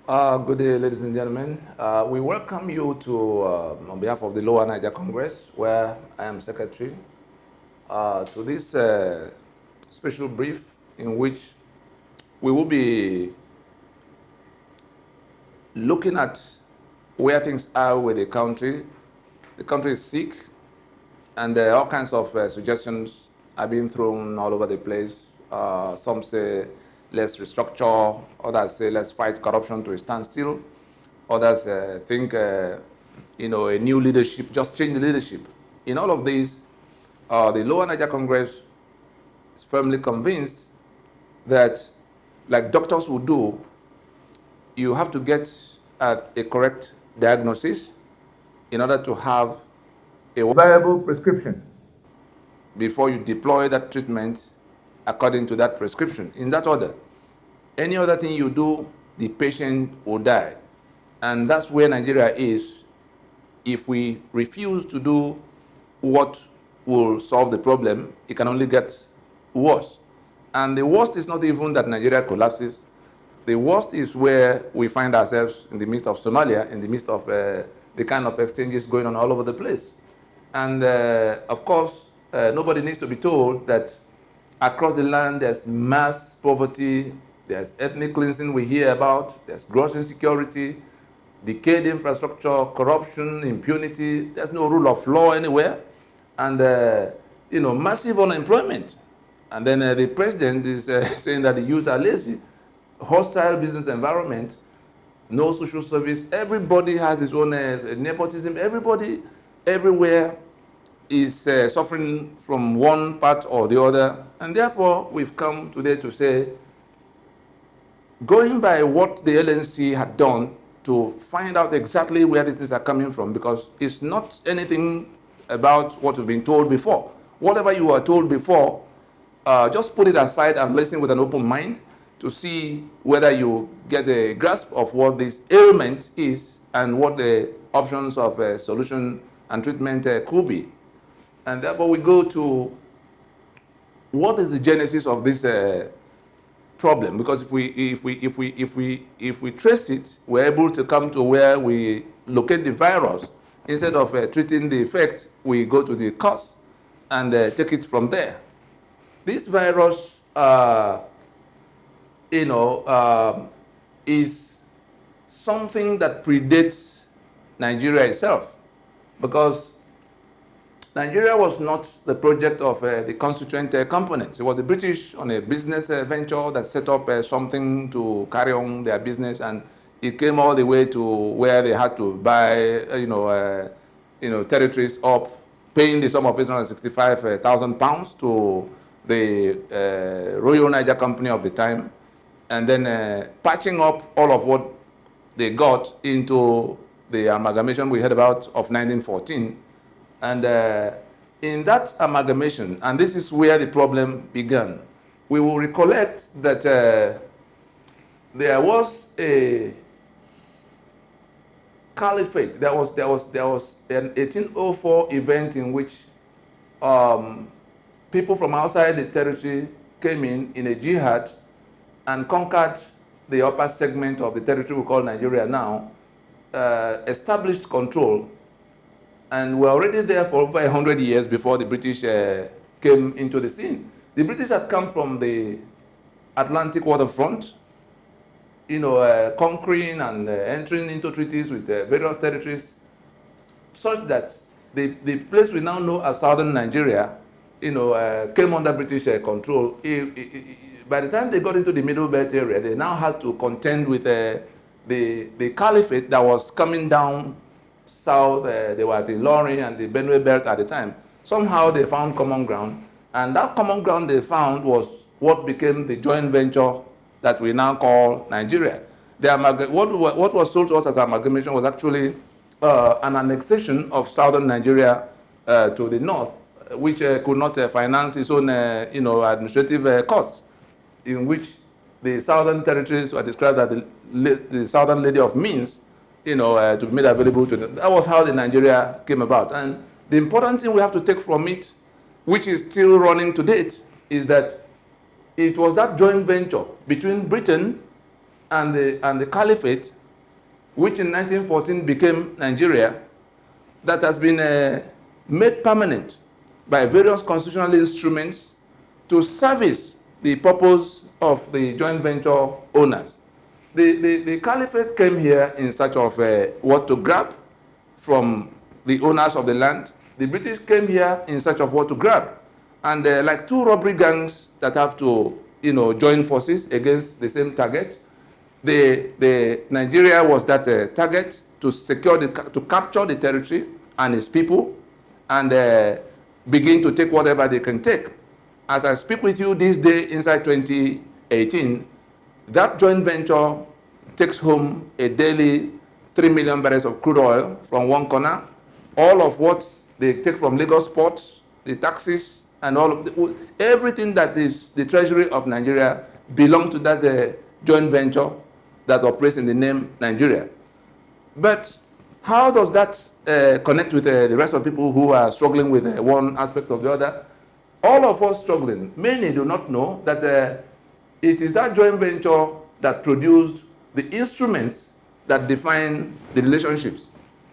Good day, ladies and gentlemen. We welcome you to, on behalf of the Lower Niger Congress, where I am secretary, to this special brief in which we will be looking at where things are with the country. The country is sick, and all kinds of suggestions are being thrown all over the place. Some say let's restructure, others say let's fight corruption to a standstill. Others think, a new leadership, just change the leadership. In all of these, the Lower Niger Congress is firmly convinced that, like doctors would do, you have to get at a correct diagnosis in order to have a viable prescription before you deploy that treatment according to that prescription, in that order. Any other thing you do, the patient will die. And that's where Nigeria is. If we refuse to do what will solve the problem, it can only get worse. And the worst is not even that Nigeria collapses. The worst is where we find ourselves in the midst of Somalia, in the midst of the kind of exchanges going on all over the place. And of course, nobody needs to be told that across the land there's mass poverty, there's ethnic cleansing we hear about, there's gross insecurity, decayed infrastructure, corruption, impunity, there's no rule of law anywhere, and massive unemployment. And then the president is saying that the youth are lazy, hostile business environment, no social service, everybody has his own nepotism, everybody, everywhere is suffering from one part or the other. And therefore, we've come today to say, going by what the LNC had done to find out exactly where these things are coming from, because it's not anything about what you've been told before. Whatever you were told before, just put it aside and listen with an open mind to see whether you get a grasp of what this ailment is and what the options of solution and treatment could be. And therefore, we go to what is the genesis of this problem? Because if we trace it, we're able to come to where we locate the virus. Instead of treating the effect, we go to the cause and take it from there. This virus, is something that predates Nigeria itself, because Nigeria was not the project of the constituent components. It was the British on a business venture that set up something to carry on their business, and it came all the way to where they had to buy, territories up, paying the sum of £865,000 to the Royal Niger Company of the time, and then patching up all of what they got into the amalgamation we heard about of 1914. And in that amalgamation, and this is where the problem began, we will recollect that there was a caliphate. There was an 1804 event in which people from outside the territory came in a jihad and conquered the upper segment of the territory we call Nigeria now, established control. And we're already there for over 100 years before the British came into the scene. The British had come from the Atlantic waterfront, conquering and entering into treaties with various territories, such that the place we now know as southern Nigeria, came under British control. By the time they got into the Middle Belt area, they now had to contend with the caliphate that was coming down south. They were at the Lorry and the Benue Belt at the time. Somehow they found common ground, and that common ground they found was what became the joint venture that we now call Nigeria. What was sold to us as amalgamation was actually an annexation of southern Nigeria to the north, which could not finance its own administrative costs, in which the southern territories were described as the southern lady of means, to be made available to them. That was how the Nigeria came about. And the important thing we have to take from it, which is still running to date, is that it was that joint venture between Britain and the caliphate, which in 1914 became Nigeria, that has been made permanent by various constitutional instruments to service the purpose of the joint venture owners. The caliphate came here in search of what to grab from the owners of the land. The British came here in search of what to grab. And like two robbery gangs that have to, join forces against the same target. The Nigeria was that target to to capture the territory and its people, and begin to take whatever they can take. As I speak with you this day, inside 2018, that joint venture takes home a daily 3 million barrels of crude oil from one corner. All of what they take from Lagos ports, the taxes, and all of everything that is the treasury of Nigeria belongs to that joint venture that operates in the name Nigeria. But how does that connect with the rest of people who are struggling with one aspect or the other? All of us struggling, many do not know that it is that joint venture that produced the instruments that define the relationships.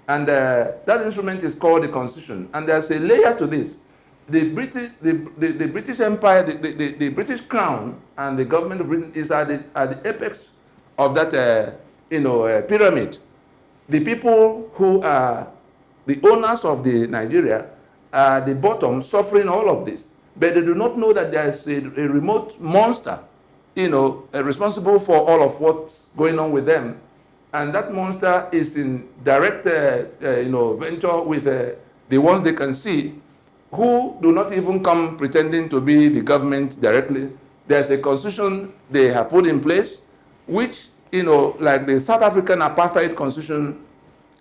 And that instrument is called the Constitution. And there's a layer to this. The British Empire, the British Crown, and the government of Britain is at the apex of that pyramid. The people who are the owners of the Nigeria are at the bottom, suffering all of this. But they do not know that there is a remote monster, responsible for all of what's going on with them. And that monster is in direct venture with the ones they can see, who do not even come pretending to be the government directly. There's a constitution they have put in place, which, like the South African apartheid constitution,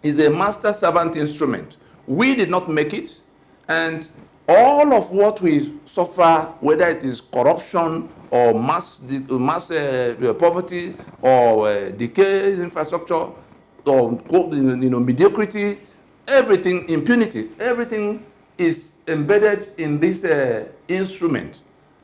is a master servant instrument. We did not make it, and all of what we suffer, whether it is corruption or mass poverty or decay infrastructure or mediocrity, everything, impunity, everything is embedded in this instrument.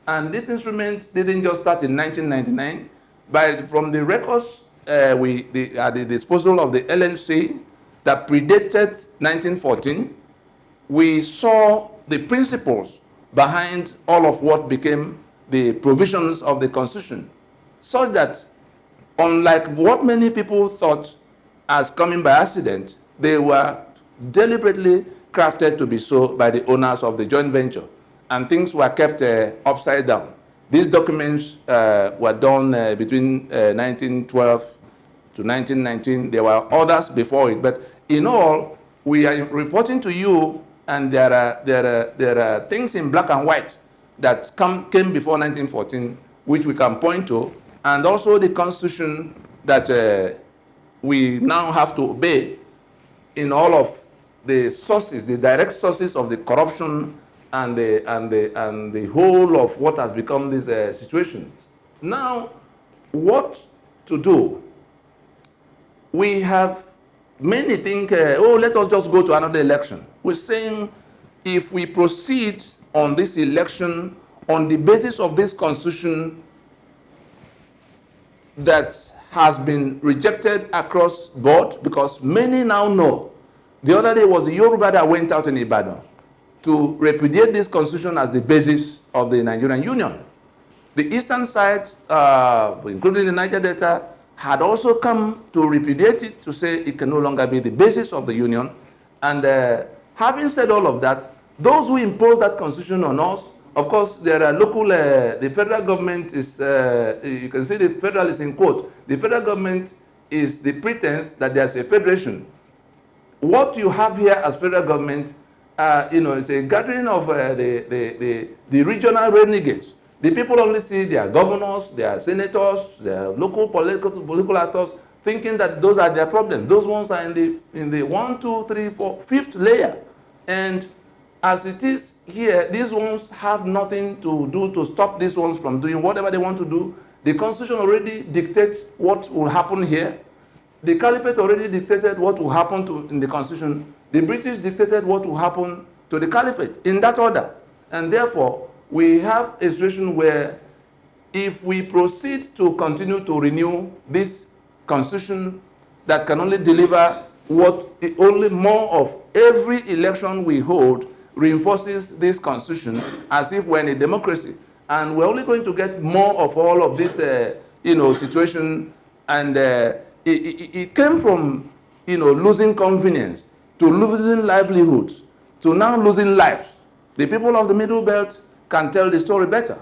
And this instrument didn't just start in 1999, but from the records at the disposal of the LNC that predated 1914, we saw the principles behind all of what became the provisions of the Constitution, such that, unlike what many people thought as coming by accident, they were deliberately crafted to be so by the owners of the joint venture, and things were kept upside down. These documents were done between 1912 to 1919. There were others before it, but in all, we are reporting to you, and there are things in black and white that came before 1914, which we can point to, and also the Constitution that we now have to obey in all of the sources, the direct sources of the corruption and the whole of what has become this situation. Now, what to do? We have many think, let us just go to another election. We're saying if we proceed on this election on the basis of this constitution that has been rejected across board, because many now know. The other day was the Yoruba that went out in Ibadan to repudiate this constitution as the basis of the Nigerian Union. The eastern side, including the Niger Delta, had also come to repudiate it, to say it can no longer be the basis of the Union. And having said all of that, those who impose that constitution on us, of course, there are local, the federal government is, you can see the federal is in quote, the federal government is the pretense that there's a federation. What you have here as federal government, it's a gathering of the regional renegades. The people only see their governors, their senators, their local political actors, thinking that those are their problems. Those ones are in the 1, 2, 3, 4, 5th layer. And as it is here, these ones have nothing to do to stop these ones from doing whatever they want to do. The Constitution already dictates what will happen here. The Caliphate already dictated what will happen in the Constitution. The British dictated what will happen to the Caliphate in that order. And therefore, we have a situation where if we proceed to continue to renew this constitution that can only deliver what only more of every election we hold reinforces this constitution as if we're in a democracy. And we're only going to get more of all of this, situation. And it came from, losing convenience to losing livelihoods to now losing lives. The people of the Middle Belt can tell the story better.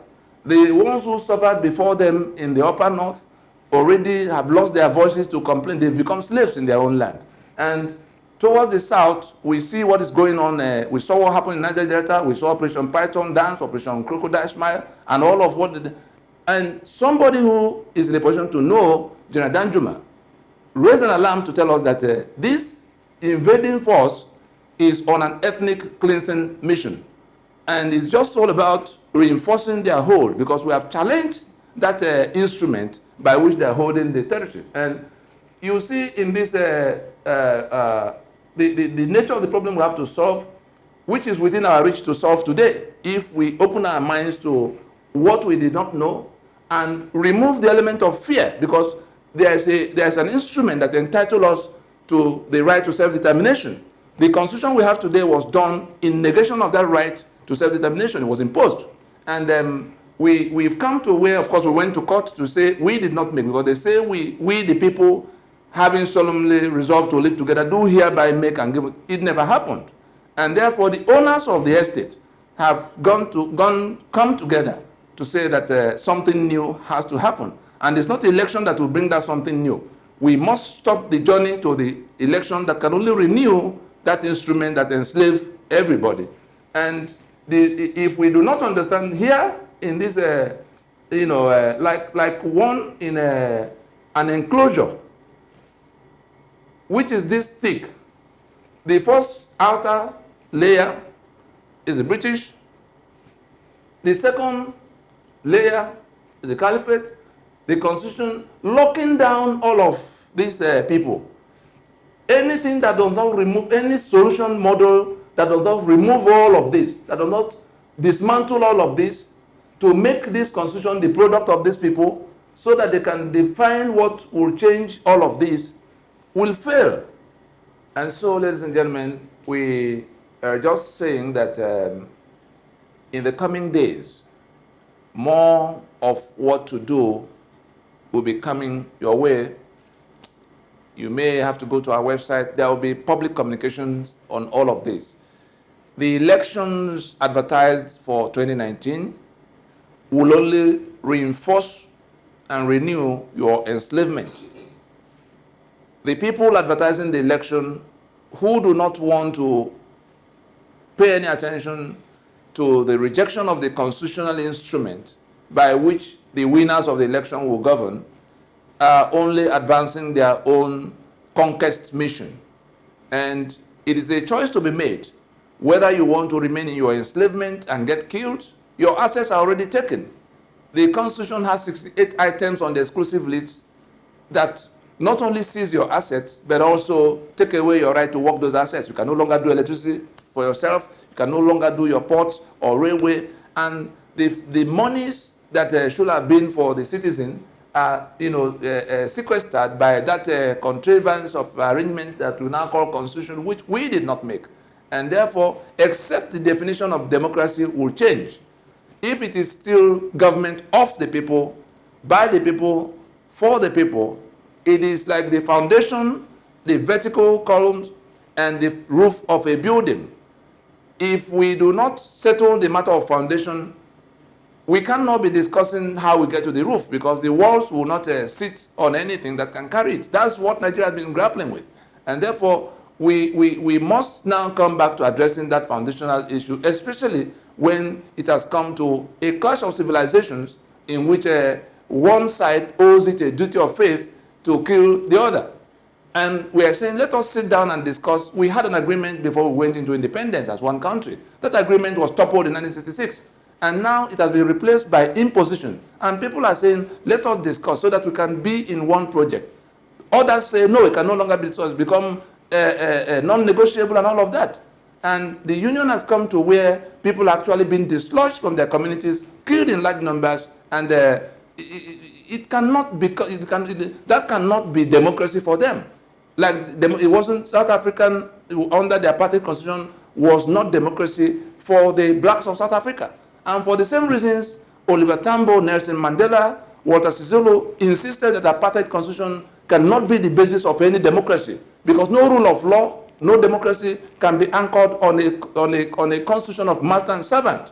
The ones who suffered before them in the upper north already have lost their voices to complain. They've become slaves in their own land. And towards the south, we see what is going on. We saw what happened in Niger Delta. We saw Operation Python Dance, Operation Crocodile Smile, and all of what. And somebody who is in a position to know, General Danjuma, raised an alarm to tell us that this invading force is on an ethnic cleansing mission. And it's just all about reinforcing their hold, because we have challenged that instrument by which they're holding the territory. And you see in this, the nature of the problem we have to solve, which is within our reach to solve today, if we open our minds to what we did not know and remove the element of fear, because there's an instrument that entitles us to the right to self-determination. The constitution we have today was done in negation of that right to self-determination. It was imposed. And we've come to where, of course, we went to court to say we did not make, because they say we the people, having solemnly resolved to live together, do hereby make and give. It never happened. And therefore, the owners of the estate have come together to say that something new has to happen. And it's not the election that will bring that something new. We must stop the journey to the election that can only renew that instrument that enslaves everybody. And if we do not understand here in this, like one in an enclosure, which is this thick, the first outer layer is the British, the second layer is the Caliphate, the Constitution, locking down all of these people. Anything that does not remove, any solution model that does not remove all of this, that does not dismantle all of this, to make this constitution the product of these people so that they can define what will change all of this, will fail. And so, ladies and gentlemen, we are just saying that in the coming days, more of what to do will be coming your way. You may have to go to our website. There will be public communications on all of this. The elections advertised for 2019 will only reinforce and renew your enslavement. The people advertising the election who do not want to pay any attention to the rejection of the constitutional instrument by which the winners of the election will govern are only advancing their own conquest mission. And it is a choice to be made whether you want to remain in your enslavement and get killed. Your assets are already taken. The Constitution has 68 items on the exclusive list that not only seize your assets, but also take away your right to work those assets. You can no longer do electricity for yourself. You can no longer do your ports or railway. And the monies that should have been for the citizen are, sequestered by that contrivance of arrangement that we now call Constitution, which we did not make. And therefore, except the definition of democracy will change. If it is still government of the people, by the people, for the people, it is like the foundation, the vertical columns, and the roof of a building. If we do not settle the matter of foundation, we cannot be discussing how we get to the roof, because the walls will not sit on anything that can carry it. That's what Nigeria has been grappling with. And therefore, we must now come back to addressing that foundational issue, especially when it has come to a clash of civilizations in which one side owes it a duty of faith to kill the other. And we are saying, let us sit down and discuss. We had an agreement before we went into independence as one country. That agreement was toppled in 1966. And now it has been replaced by imposition. And people are saying, let us discuss so that we can be in one project. Others say, no, it can no longer be so. It's become non-negotiable and all of that. And the union has come to where people are actually being dislodged from their communities, killed in large numbers, and it cannot be, that cannot be democracy for them. Like, it wasn't South African, under the apartheid constitution, was not democracy for the blacks of South Africa. And for the same reasons, Oliver Tambo, Nelson Mandela, Walter Sisulu insisted that the apartheid constitution cannot be the basis of any democracy, because no rule of law, no democracy can be anchored on a constitution of master and servant.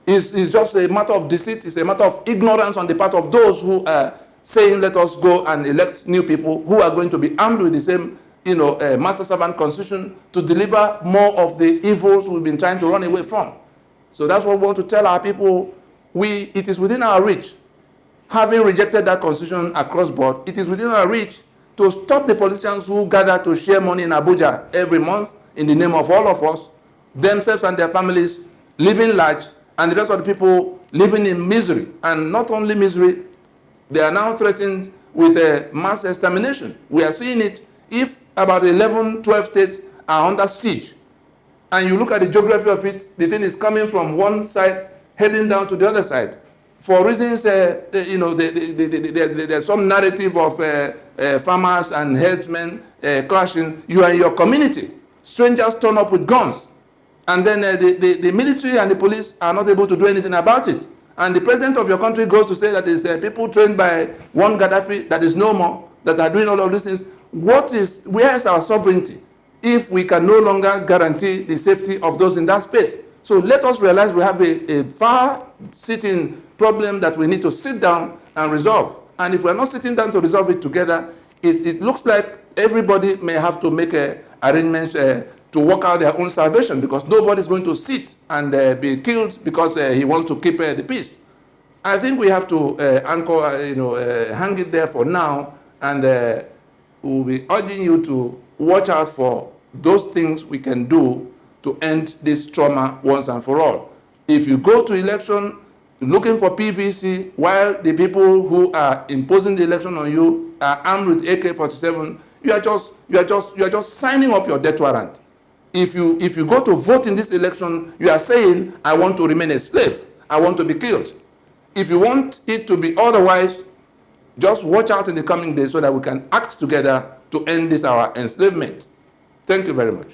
It's just a matter of deceit. It's a matter of ignorance on the part of those who are saying, let us go and elect new people who are going to be armed with the same, master-servant constitution to deliver more of the evils we've been trying to run away from. So that's what we want to tell our people. It is within our reach, having rejected that constitution across board, it is within our reach to stop the politicians who gather to share money in Abuja every month in the name of all of us, themselves and their families living large, and the rest of the people living in misery. And not only misery, they are now threatened with a mass extermination. We are seeing it. If about 11, 12 states are under siege, and you look at the geography of it, the thing is coming from one side, heading down to the other side. For reasons, there's some narrative of farmers and herdsmen clashing. You are in your community. Strangers turn up with guns. And then the military and the police are not able to do anything about it. And the president of your country goes to say that there's people trained by one Gaddafi that is no more, that are doing all of these things. Where is our sovereignty if we can no longer guarantee the safety of those in that space? So let us realize we have a far-sitting problem that we need to sit down and resolve. And if we're not sitting down to resolve it together, it looks like everybody may have to make arrangements to work out their own salvation, because nobody's going to sit and be killed because he wants to keep the peace. I think we have to anchor, hang it there for now, and we'll be urging you to watch out for those things we can do to end this trauma once and for all. If you go to election looking for PVC while the people who are imposing the election on you are armed with AK-47, you are just signing up your death warrant. If you go to vote in this election, you are saying, I want to remain a slave. I want to be killed. If you want it to be otherwise, just watch out in the coming days so that we can act together to end this, our enslavement. Thank you very much.